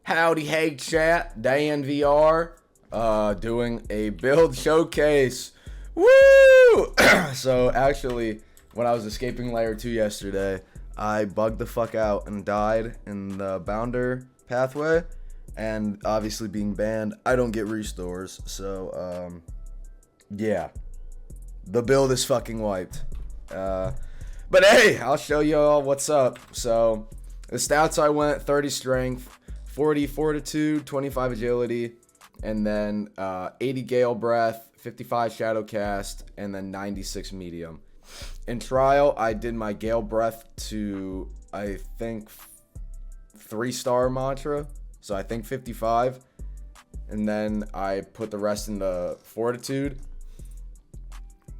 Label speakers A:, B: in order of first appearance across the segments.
A: Howdy, hey chat, Dan VR, doing a build showcase. Woo! So actually, when I was escaping layer 2 yesterday, I bugged the fuck out and died in the bounder pathway, and obviously being banned, I don't get restores, so yeah, the build is fucking wiped. But hey, I'll show you all what's up. So the stats I went: 30 strength, 40 fortitude, 25 agility, and then 80 gale breath, 55 shadow cast, and then 96 medium. In trial, I did my gale breath to, I think, 3-star mantra, so I think 55, and then I put the rest in the fortitude.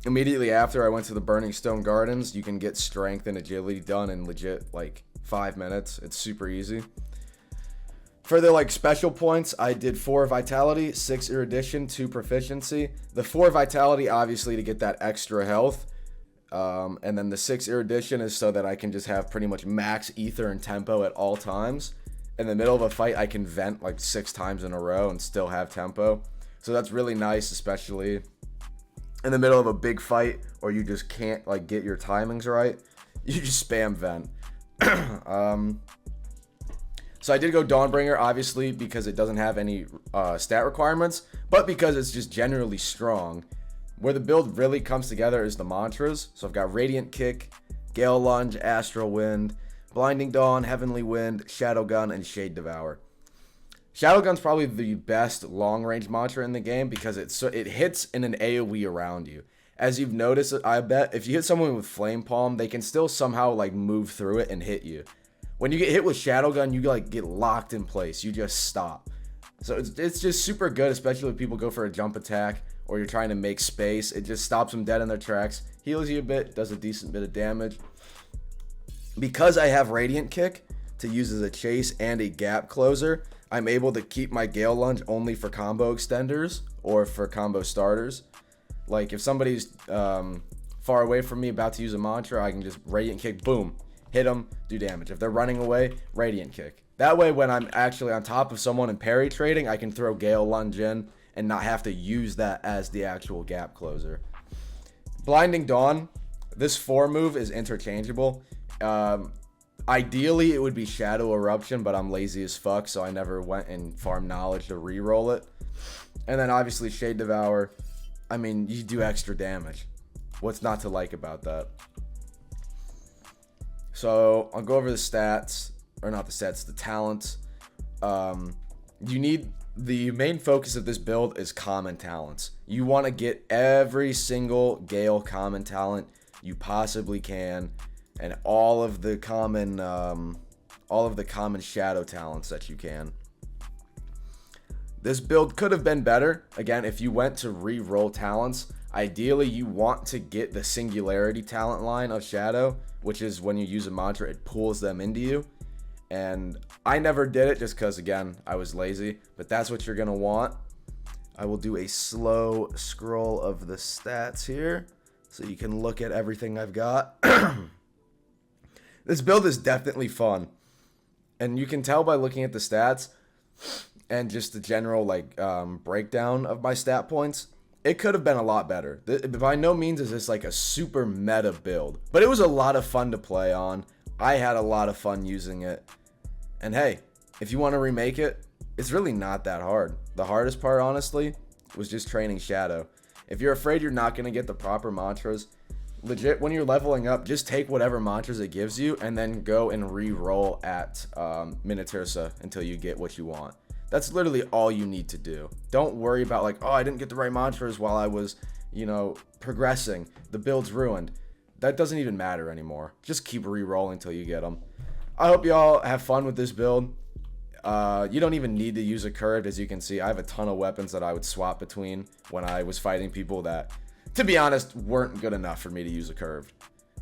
A: Immediately after, I went to the Burning Stone Gardens. You can get strength and agility done in legit like 5 minutes. It's super easy. For the special points, I did 4 vitality, 6 erudition, 2 proficiency. The 4 vitality, obviously, to get that extra health. And then the 6 erudition is so that I can just have pretty much max ether and tempo at all times. In the middle of a fight, I can vent like 6 times in a row and still have tempo. So that's really nice, especially in the middle of a big fight, or you just can't get your timings right. You just spam vent. So I did go Dawnbringer, obviously, because it doesn't have any stat requirements, but because it's just generally strong. Where the build really comes together is the mantras. So I've got Radiant Kick, Gale Lunge, Astral Wind, Blinding Dawn, Heavenly Wind, Shadow Gun, and Shade Devour. Shadow Gun's probably the best long-range mantra in the game because it hits in an AoE around you. As you've noticed, I bet if you hit someone with Flame Palm, they can still somehow move through it and hit you. When you get hit with Shadow Gun, you get locked in place. You just stop. So it's just super good, especially if people go for a jump attack or you're trying to make space. It just stops them dead in their tracks, heals you a bit, does a decent bit of damage. Because I have Radiant Kick to use as a chase and a gap closer, I'm able to keep my Gale Lunge only for combo extenders or for combo starters. Like if somebody's far away from me about to use a mantra, I can just Radiant Kick, boom, hit them, do damage. If they're running away, Radiant Kick. That way, when I'm actually on top of someone and parry trading, I can throw Gale Lunge in and not have to use that as the actual gap closer. Blinding Dawn, this 4 move is interchangeable. Ideally, it would be Shadow Eruption, but I'm lazy as fuck, so I never went and farmed knowledge to re-roll it. And then obviously Shade Devour. I mean, you do extra damage. What's not to like about that? So I'll go over the stats, or not the stats, the talents. The main focus of this build is common talents. You want to get every single Gale common talent you possibly can, and all of the common shadow talents that you can. This build could have been better. Again, if you went to re-roll talents, ideally you want to get the singularity talent line of Shadow, which is when you use a mantra, it pulls them into you. And I never did it just because, again, I was lazy. But that's what you're going to want. I will do a slow scroll of the stats here so you can look at everything I've got. This build is definitely fun. And you can tell by looking at the stats and just the general breakdown of my stat points. It could have been a lot better. By no means is this a super meta build, but it was a lot of fun to play on. I had a lot of fun using it. And hey, if you want to remake it, it's really not that hard. The hardest part, honestly, was just training Shadow. If you're afraid you're not going to get the proper mantras, legit, when you're leveling up, just take whatever mantras it gives you and then go and re-roll at Minotursa until you get what you want. That's literally all you need to do. Don't worry about oh, I didn't get the right mantras while I was, progressing. The build's ruined. That doesn't even matter anymore. Just keep re-rolling until you get them. I hope y'all have fun with this build. You don't even need to use a curved. As you can see, I have a ton of weapons that I would swap between when I was fighting people that, to be honest, weren't good enough for me to use a curved.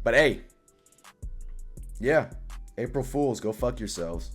A: But hey, yeah, April Fools, go fuck yourselves.